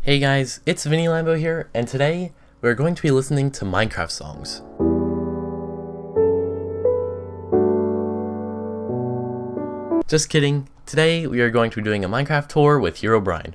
Hey guys, it's VinnyLambo here, and today we're going to be listening to Minecraft songs. Just kidding, today we are going to be doing a Minecraft tour with Hero Brian.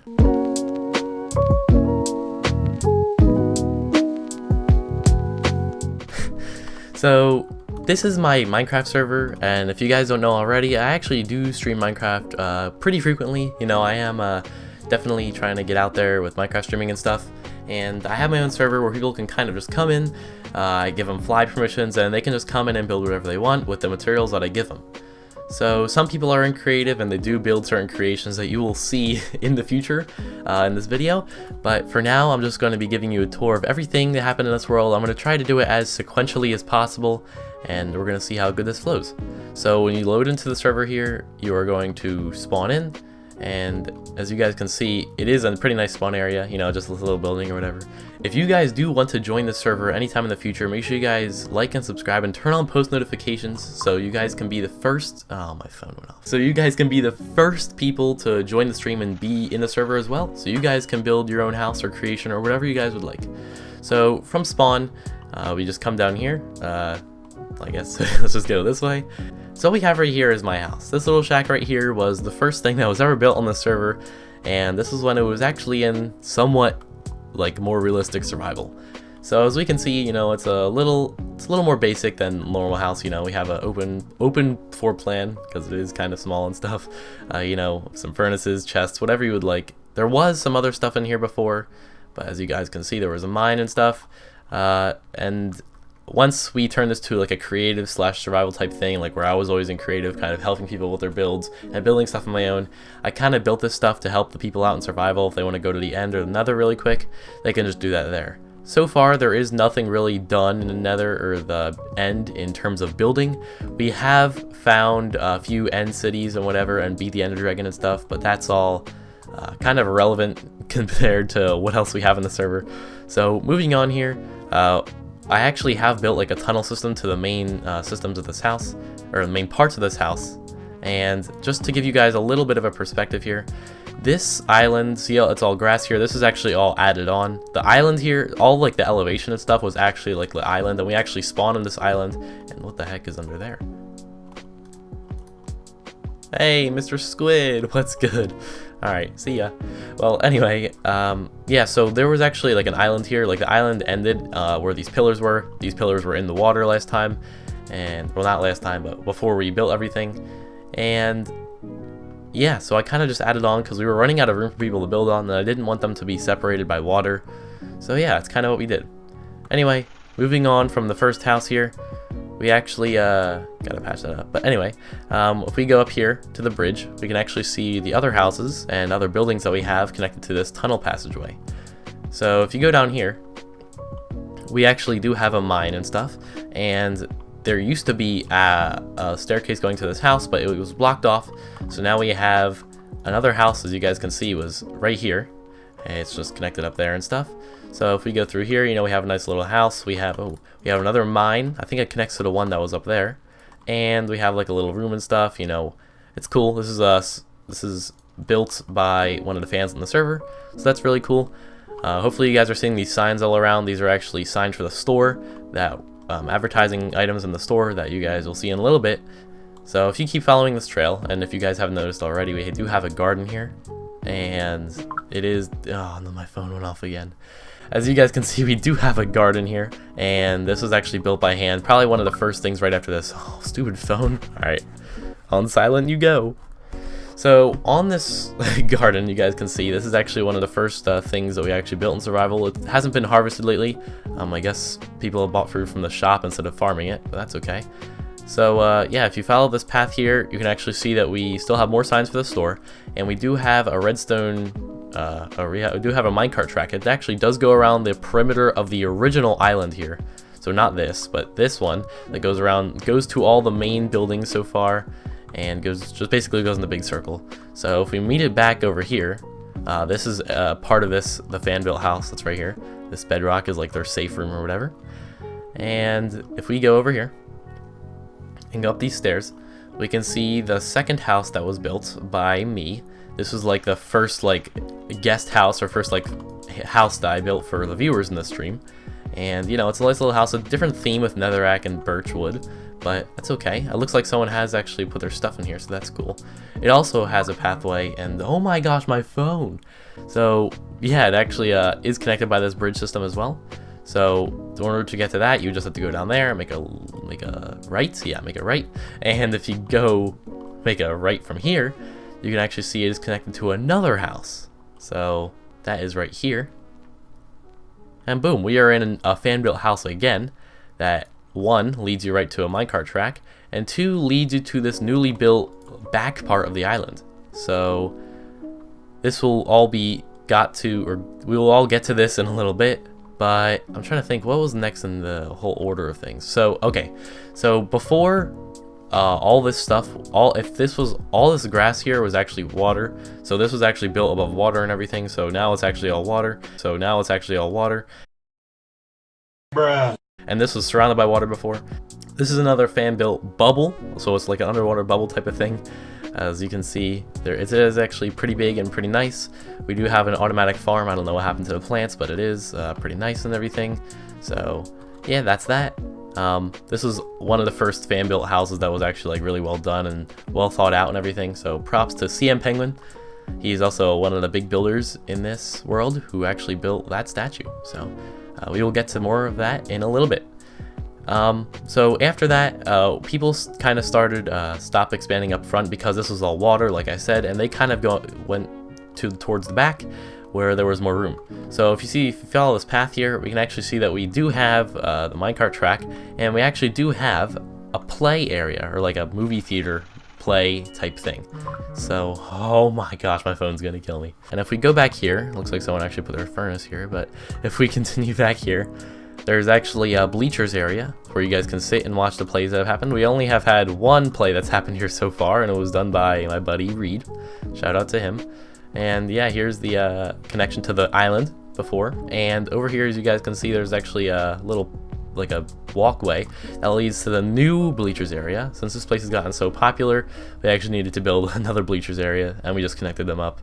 So, this is my Minecraft server, and if you guys don't know already, I actually do stream Minecraft pretty frequently. You know, I am definitely trying to get out there with Minecraft streaming and stuff, and I have my own server where people can kind of just come in. I give them fly permissions, and they can just come in and build whatever they want with the materials that I give them. So some people are in creative and they do build certain creations that you will see in the future in this video, but for now I'm just going to be giving you a tour of everything that happened in this world. I'm going to try to do it as sequentially as possible, and we're going to see how good this flows. So when you load into the server here, you are going to spawn in, and as you guys can see, it is a pretty nice spawn area, you know, just a little building or whatever. If you guys do want to join the server anytime in the future, make sure you guys like and subscribe and turn on post notifications so you guys can be the first, oh, my phone went off. So you guys can be the first people to join the stream and be in the server as well. So you guys can build your own house or creation or whatever you guys would like. So from spawn, we just come down here, I guess let's just go this way. So what we have right here is my house. This little shack right here was the first thing that was ever built on the server, and this is when it was actually in somewhat like more realistic survival. So as we can see, you know, it's a little more basic than normal house. You know, we have an open floor plan because it is kind of small and stuff. You know, some furnaces, chests, whatever you would like. There was some other stuff in here before, but as you guys can see, there was a mine and stuff. And once we turned this to like a creative / survival type thing, like where I was always in creative, kind of helping people with their builds and building stuff on my own, I kind of built this stuff to help the people out in survival. If they want to go to the end or the nether really quick, they can just do that there. So far, there is nothing really done in the nether or the end in terms of building. We have found a few end cities and whatever and beat the ender dragon and stuff, but that's all kind of irrelevant compared to what else we have in the server. So moving on here, I actually have built like a tunnel system to the main systems of this house, or the main parts of this house. And just to give you guys a little bit of a perspective here, this island, see how it's all grass here, this is actually all added on. The island here, all like the elevation and stuff was actually like the island, and we actually spawned on this island. And what the heck is under there? Hey, Mr. Squid, what's good? Alright, see ya. Well, anyway, yeah, so there was actually like an island here. Like the island ended where these pillars were. These pillars were in the water last time, and, well, not last time, but before we built everything. And yeah, so I kind of just added on because we were running out of room for people to build on, and I didn't want them to be separated by water. So yeah, it's kind of what we did. Anyway, moving on from the first house here, we actually gotta patch that up. But anyway, if we go up here to the bridge, we can actually see the other houses and other buildings that we have connected to this tunnel passageway. So if you go down here, we actually do have a mine and stuff, and there used to be a staircase going to this house, but it was blocked off. So now we have another house, as you guys can see, was right here, and it's just connected up there and stuff. So if we go through here, you know, we have a nice little house. We have another mine. I think it connects to the one that was up there, and we have like a little room and stuff. You know, it's cool. This is us. This is built by one of the fans on the server, so that's really cool. Hopefully you guys are seeing these signs all around. These are actually signs for the store, that advertising items in the store that you guys will see in a little bit. So if you keep following this trail, and if you guys haven't noticed already, we do have a garden here, and it is, oh no, my phone went off again. As you guys can see, we do have a garden here, and this was actually built by hand. Probably one of the first things right after this. Oh, stupid phone. Alright, on silent you go. So on this garden, you guys can see, this is actually one of the first things that we actually built in survival. It hasn't been harvested lately. I guess people have bought fruit from the shop instead of farming it, but that's okay. So yeah, if you follow this path here, you can actually see that we still have more signs for the store, and we do have a redstone, we do have a minecart track. It actually does go around the perimeter of the original island here. So not this, but this one that goes around, goes to all the main buildings so far, and just basically goes in the big circle. So if we meet it back over here, this is part of the Fanbelt house that's right here. This bedrock is like their safe room or whatever. And if we go over here and go up these stairs, we can see the second house that was built by me. This was like the first like guest house or first like house that I built for the viewers in this stream. And you know, it's a nice little house, a different theme with netherrack and birch wood, but that's okay. It looks like someone has actually put their stuff in here, so that's cool. It also has a pathway, and oh my gosh, my phone! So yeah, it actually is connected by this bridge system as well. So in order to get to that, you just have to go down there, make a right, yeah, make a right, and if you go make a right from here, you can actually see it is connected to another house. So that is right here. And boom, we are in a fan-built house again that, one, leads you right to a minecart track, and two, leads you to this newly built back part of the island. So this will all be got to, or we will all get to this in a little bit, but I'm trying to think what was next in the whole order of things. So, okay, so before all this stuff, all this grass here was actually water, so this was actually built above water and everything, so now it's actually all water, bruh. And this was surrounded by water before. This is another fan-built bubble, so it's like an underwater bubble type of thing. As you can see, it is actually pretty big and pretty nice. We do have an automatic farm. I don't know what happened to the plants, but it is pretty nice and everything. So yeah, that's that. This was one of the first fan-built houses that was actually like really well done and well thought out and everything. So props to CM Penguin. He's also one of the big builders in this world who actually built that statue. So we will get to more of that in a little bit. So after that, people kind of started stop expanding up front because this was all water, like I said, and they kind of went towards the back where there was more room. So if you follow this path here, we can actually see that we do have the minecart track, and we actually do have a play area, or like a movie theater play type thing. So, oh my gosh, my phone's gonna kill me. And if we go back here, looks like someone actually put their furnace here, but if we continue back here, there's actually a bleachers area where you guys can sit and watch the plays that have happened. We only have had one play that's happened here so far, and it was done by my buddy Reed. Shout out to him. And yeah, here's the connection to the island before. And over here, as you guys can see, there's actually a little, like a walkway that leads to the new bleachers area. Since this place has gotten so popular, we actually needed to build another bleachers area, and we just connected them up.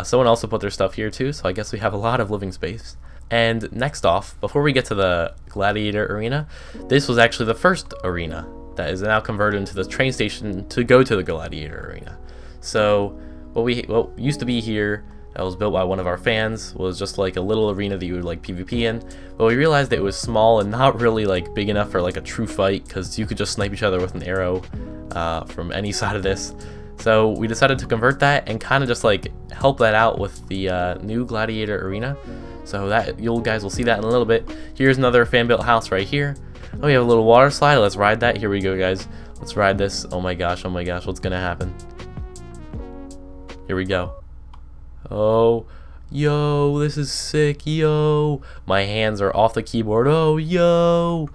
Someone also put their stuff here too, so I guess we have a lot of living space. And next off, before we get to the gladiator arena, this was actually the first arena that is now converted into the train station to go to the gladiator arena. So what used to be here that was built by one of our fans was just like a little arena that you would like PvP in, but we realized that it was small and not really like big enough for like a true fight, because you could just snipe each other with an arrow from any side of this. So we decided to convert that and kind of just like help that out with the new gladiator arena. So that you guys will see that in a little bit. Here's another fan-built house right here. Oh, we have a little water slide. Let's ride that. Here we go, guys. Let's ride this. Oh my gosh, what's gonna happen? Here we go. Oh, yo, this is sick, yo. My hands are off the keyboard. Oh, yo.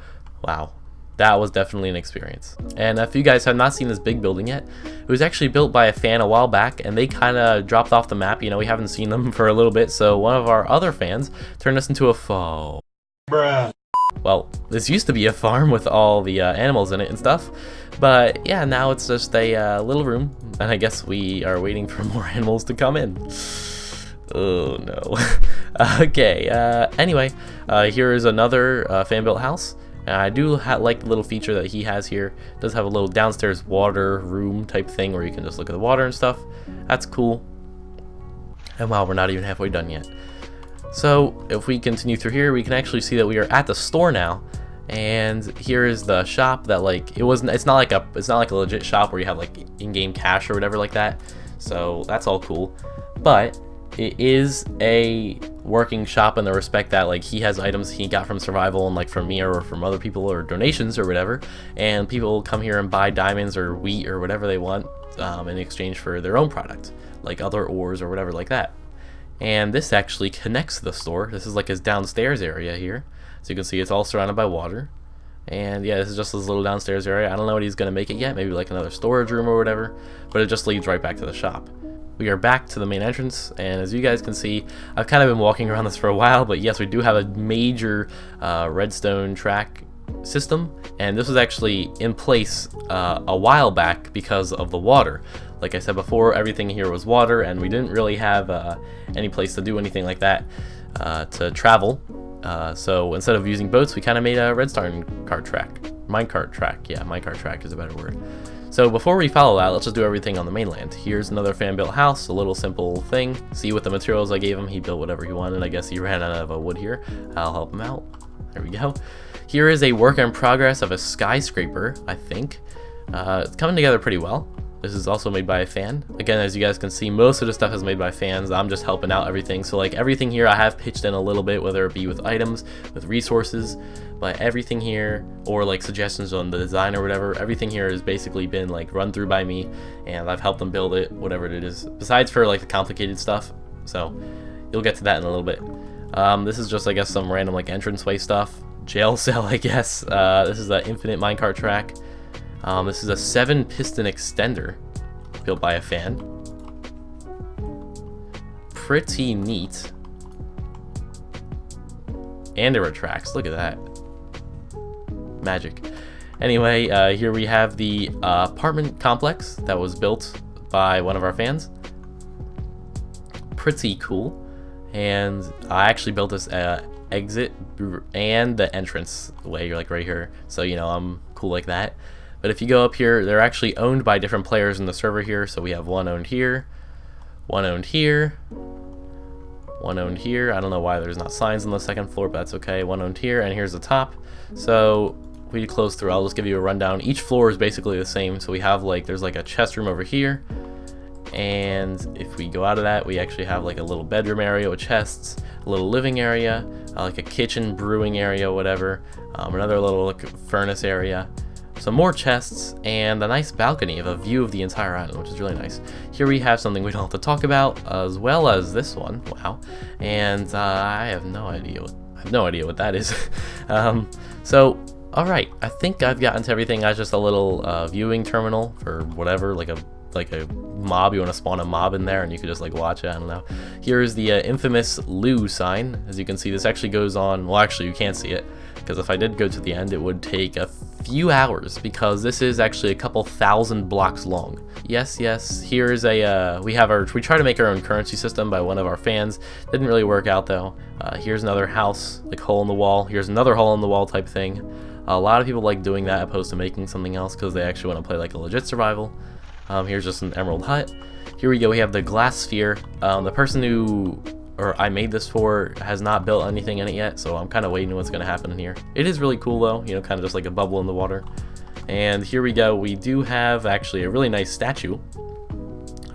Wow. That was definitely an experience. And if you guys have not seen this big building yet, it was actually built by a fan a while back, and they kind of dropped off the map. You know, we haven't seen them for a little bit, so one of our other fans turned us into a farm. Bruh. Well, this used to be a farm with all the animals in it and stuff, but yeah, now it's just a little room, and I guess we are waiting for more animals to come in. Oh no. Okay, anyway, here is another fan-built house. I do like the little feature that he has here. It does have a little downstairs water room type thing where you can just look at the water and stuff. That's cool. And wow, we're not even halfway done yet. So if we continue through here, we can actually see that we are at the store now. And here is the shop that like it's not like a legit shop where you have like in-game cash or whatever like that. So that's all cool. But it is a working shop in the respect that like he has items he got from survival and like from me or from other people or donations or whatever, and people come here and buy diamonds or wheat or whatever they want in exchange for their own product, like other ores or whatever like that. And this actually connects to the store. This is like his downstairs area here, so you can see it's all surrounded by water. And yeah, this is just this little downstairs area. I don't know what he's gonna make it yet, maybe like another storage room or whatever, but it just leads right back to the shop. We are back to the main entrance, and as you guys can see, I've kind of been walking around this for a while, but yes, we do have a major redstone track system, and this was actually in place a while back because of the water. Like I said before, everything here was water, and we didn't really have any place to do anything like that. to travel. So instead of using boats, we kind of made a redstone cart track. Minecart track. Yeah, minecart track is a better word. So before we follow that, let's just do everything on the mainland. Here's another fan-built house, a little simple thing. See, with the materials I gave him, he built whatever he wanted. I guess he ran out of wood here. I'll help him out. There we go. Here is a work in progress of a skyscraper, I think. It's coming together pretty well. This is also made by a fan. Again, as you guys can see, most of the stuff is made by fans. I'm just helping out everything. So like everything here I have pitched in a little bit, whether it be with items, with resources, but everything here, or like suggestions on the design or whatever, everything here has basically been like run through by me, and I've helped them build it, whatever it is, besides for like the complicated stuff. So you'll get to that in a little bit. This is just, I guess, some random like entranceway stuff. Jail cell, I guess. This is an infinite minecart track. This is a 7-piston extender built by a fan. Pretty neat. And it retracts. Look at that. Magic. Anyway, here we have the apartment complex that was built by one of our fans. Pretty cool. And I actually built this exit and the entrance way, like right here. So, you know, I'm cool like that. But if you go up here, they're actually owned by different players in the server here. So we have one owned here, one owned here, one owned here. I don't know why there's not signs on the second floor, but that's okay. One owned here, and here's the top. So we close through. I'll just give you a rundown. Each floor is basically the same. So we have like, there's like a chest room over here. And if we go out of that, we actually have like a little bedroom area with chests, a little living area, like a kitchen, brewing area, whatever. Another little furnace area. Some more chests, and a nice balcony of a view of the entire island, which is really nice. Here we have something we don't have to talk about, as well as this one. Wow. And I have no idea what that is. So alright, I think I've gotten to everything. That's just a little viewing terminal for whatever, like a mob. You want to spawn a mob in there and you could just like watch it. I don't know. Here's the infamous Lou sign. As you can see, this actually goes on, well, actually you can't see it, because if I did go to the end, it would take a few hours, because this is actually a couple thousand blocks long. Yes, here is a we try to make our own currency system by one of our fans. Didn't really work out though. Here's another house, like hole in the wall. Here's another hole in the wall type thing. A lot of people like doing that opposed to making something else, because they actually want to play like a legit survival. Here's just an emerald hut. Here we go, we have the glass sphere. The person who I made this for has not built anything in it yet, so I'm kind of waiting what's going to happen in here. It is really cool though, you know, kind of just like a bubble in the water. And here we go, we do have actually a really nice statue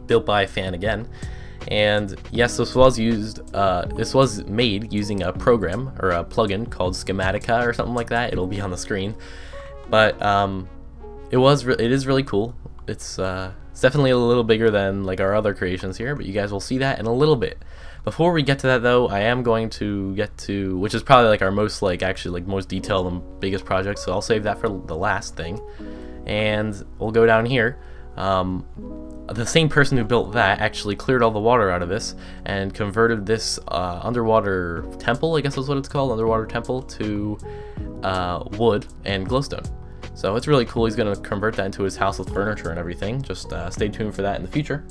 built by a fan again. And yes, this was made using a program or a plugin called Schematica or something like that. It'll be on the screen. But it is really cool. It's definitely a little bigger than like our other creations here, but you guys will see that in a little bit. Before we get to that though, I am going to get to, which is probably like our most most detailed and biggest project, so I'll save that for the last thing. And we'll go down here. The same person who built that actually cleared all the water out of this and converted this underwater temple, I guess is what it's called, underwater temple, to wood and glowstone. So it's really cool. He's going to convert that into his house with furniture and everything. Just stay tuned for that in the future.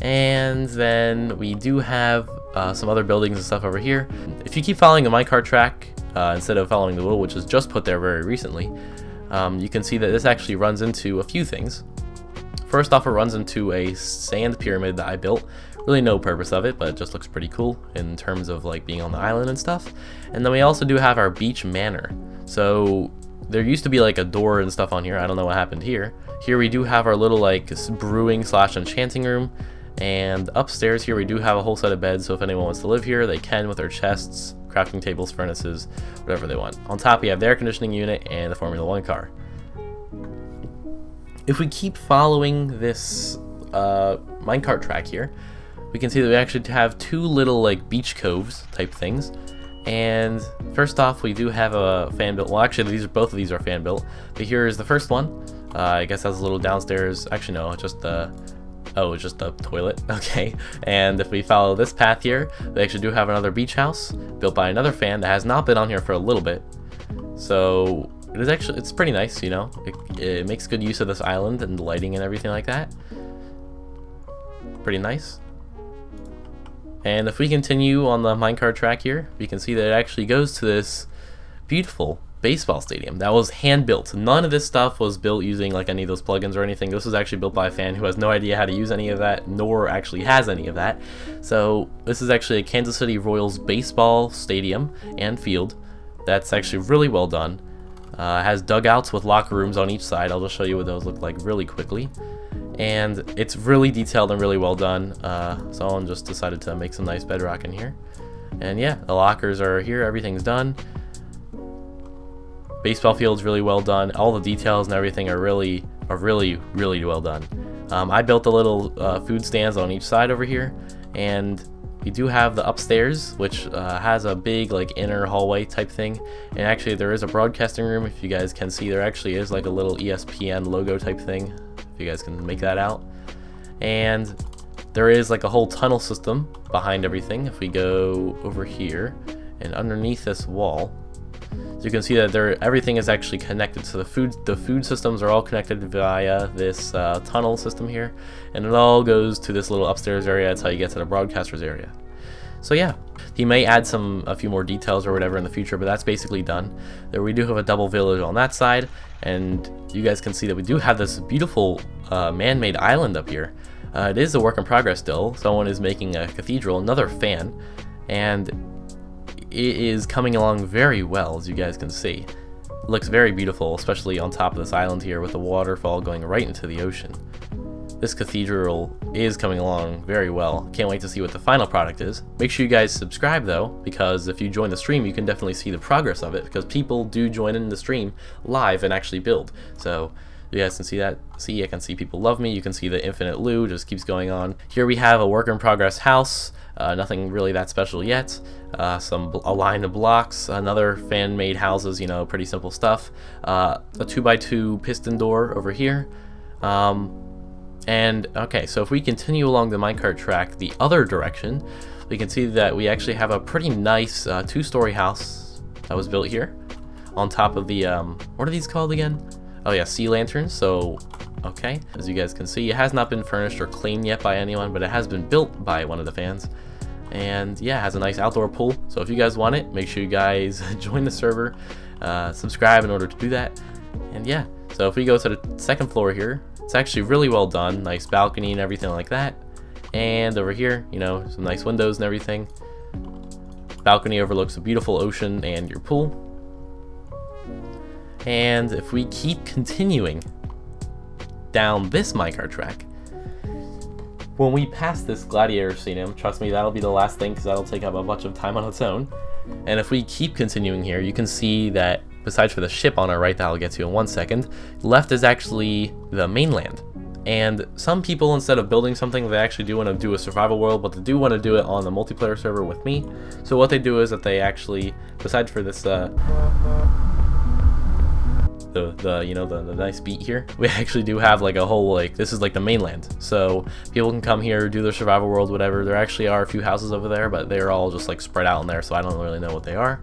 And then we do have some other buildings and stuff over here. If you keep following the minecart track instead of following the wheel, which is just put there very recently, you can see that this actually runs into a few things. First off, it runs into a sand pyramid that I built. Really no purpose of it, but it just looks pretty cool in terms of like being on the island and stuff. And then we also do have our beach manor. So there used to be like a door and stuff on here. I don't know what happened here. Here we do have our little like brewing / enchanting room. And upstairs here we do have a whole set of beds, so if anyone wants to live here, they can with their chests, crafting tables, furnaces, whatever they want. On top we have the air conditioning unit and the Formula 1 car. If we keep following this minecart track here, we can see that we actually have two little like beach coves type things. And first off, we do have a fan built. Well, actually, both of these are fan built. But here is the first one. I guess has a little downstairs. Actually, no, it's just the toilet. Okay. And if we follow this path here, they actually do have another beach house built by another fan that has not been on here for a little bit. So it's pretty nice, you know. It makes good use of this island and the lighting and everything like that. Pretty nice. And if we continue on the minecart track here, we can see that it actually goes to this beautiful baseball stadium that was hand built. None of this stuff was built using like any of those plugins or anything. This was actually built by a fan who has no idea how to use any of that, nor actually has any of that. So this is actually a Kansas City Royals baseball stadium and field that's actually really well done. Has dugouts with locker rooms on each side. I'll just show you what those look like really quickly. And it's really detailed and really well done. Someone just decided to make some nice bedrock in here. And yeah, the lockers are here, everything's done. Baseball field's really well done. All the details and everything are really well done. I built the little food stands on each side over here, and we do have the upstairs, which has a big like inner hallway type thing. And actually there is a broadcasting room. If you guys can see, there actually is like a little ESPN logo type thing, if you guys can make that out. And there is like a whole tunnel system behind everything. If we go over here and underneath this wall, so you can see that everything is actually connected. So the food systems are all connected via this tunnel system here, and it all goes to this little upstairs area. That's how you get to the broadcaster's area. So yeah, he may add a few more details or whatever in the future, but that's basically done. There we do have a double village on that side, and you guys can see that we do have this beautiful man-made island up here. It is a work in progress still. Someone is making a cathedral, another fan, and it is coming along very well, as you guys can see. It looks very beautiful, especially on top of this island here with the waterfall going right into the ocean. This cathedral is coming along very well. Can't wait to see what the final product is. Make sure you guys subscribe though, because if you join the stream, you can definitely see the progress of it, because people do join in the stream live and actually build. So you guys can see that. I can see people love me. You can see the infinite loo just keeps going on. Here we have a work in progress house. Nothing really that special yet. A line of blocks, another fan-made houses, you know, pretty simple stuff. A 2x2 piston door over here. And okay, so if we continue along the minecart track the other direction, we can see that we actually have a pretty nice two-story house that was built here on top of the what are these called again? Oh yeah, sea lanterns. So okay, as you guys can see, it has not been furnished or cleaned yet by anyone, but it has been built by one of the fans. And yeah, it has a nice outdoor pool. So if you guys want it, make sure you guys join the server, subscribe in order to do that. And yeah, so if we go to the second floor here, it's actually really well done. Nice balcony and everything like that. And over here, you know, some nice windows and everything. Balcony overlooks a beautiful ocean and your pool. And if we keep continuing down this minecart track, when we pass this gladiator stadium, trust me, that'll be the last thing, because that'll take up a bunch of time on its own. And if we keep continuing here, you can see that besides for the ship on our right that I'll get to in 1 second, left is actually the mainland. And some people, instead of building something, they actually do want to do a survival world, but they do want to do it on the multiplayer server with me. So what they do is that they actually, besides for this the nice beat here, we actually do have like a whole, like, this is like the mainland, so people can come here, do their survival world, whatever. There actually are a few houses over there, but they're all just like spread out in there, so I don't really know what they are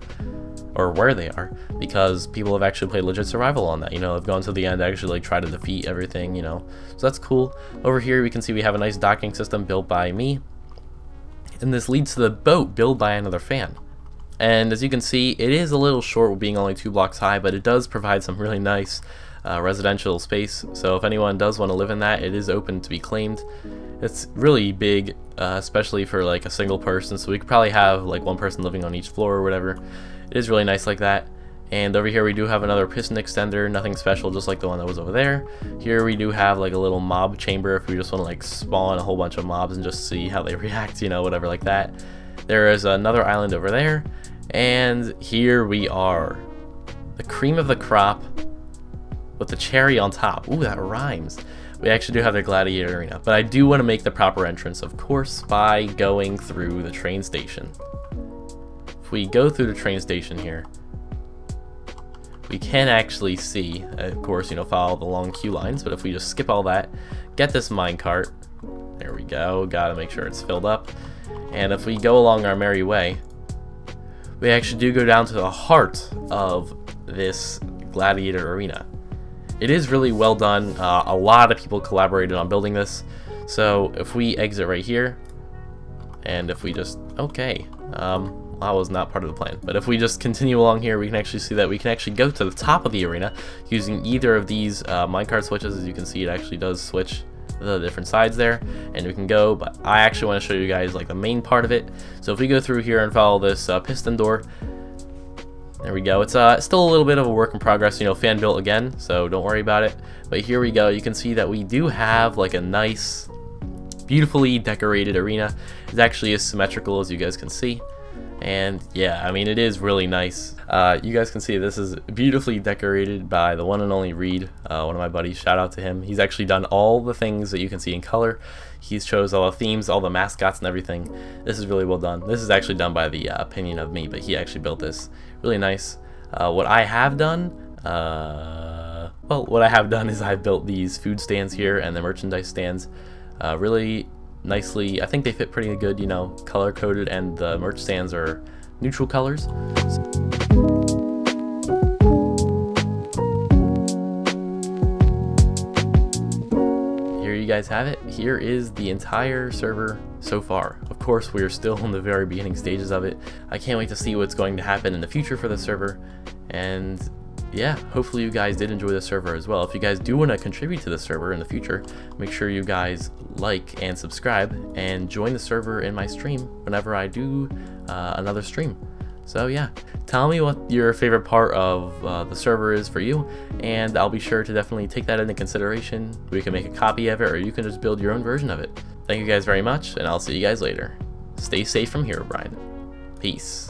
or where they are, because people have actually played legit survival on that, you know, have gone to the end, actually like try to defeat everything, you know, so that's cool. Over here we can see we have a nice docking system built by me, and this leads to the boat built by another fan. And as you can see, it is a little short with being only 2 blocks high, but it does provide some really nice residential space. So if anyone does want to live in that, it is open to be claimed. It's really big, especially for like a single person. So we could probably have like one person living on each floor or whatever. It is really nice like that. And over here we do have another piston extender, nothing special, just like the one that was over there. Here we do have like a little mob chamber if we just want to like spawn a whole bunch of mobs and just see how they react, you know, whatever like that. There is another island over there. And here we are, the cream of the crop with the cherry on top. Ooh, that rhymes. We actually do have the gladiator arena, but I do want to make the proper entrance, of course, by going through the train station. If we go through the train station here, we can actually see, of course, you know, follow the long queue lines, but if we just skip all that, get this minecart, there we go, gotta make sure it's filled up, and if we go along our merry way, we actually do go down to the heart of this gladiator arena. It is really well done. A lot of people collaborated on building this. So if we exit right here, and if we just, okay, that was not part of the plan, but if we just continue along here, we can actually see that we can actually go to the top of the arena using either of these minecart switches. As you can see, it actually does switch the different sides there, and we can go, but I actually want to show you guys like the main part of it. So if we go through here and follow this piston door, there we go. It's still a little bit of a work in progress, you know, fan built again, so don't worry about it. But here we go. You can see that we do have like a nice, beautifully decorated arena. It's actually as symmetrical as you guys can see. And yeah, I mean, it is really nice. You guys can see this is beautifully decorated by the one and only Reed, one of my buddies. Shout out to him. He's actually done all the things that you can see in color. He's chose all the themes, all the mascots and everything. This is really well done. This is actually done by the opinion of me, but he actually built this. Really nice. What I have done, what I have done is I've built these food stands here and the merchandise stands really nicely. I think they fit pretty good, you know, color coded, and the merch stands are neutral colors. Here you guys have it. Here is the entire server so far. Of course, we are still in the very beginning stages of it. I can't wait to see what's going to happen in the future for the server, and yeah, hopefully you guys did enjoy the server as well. If you guys do want to contribute to the server in the future, make sure you guys like and subscribe and join the server in my stream whenever I do another stream. So yeah, tell me what your favorite part of the server is for you, and I'll be sure to definitely take that into consideration. We can make a copy of it, or you can just build your own version of it. Thank you guys very much, and I'll see you guys later. Stay safe from here, Brian. Peace.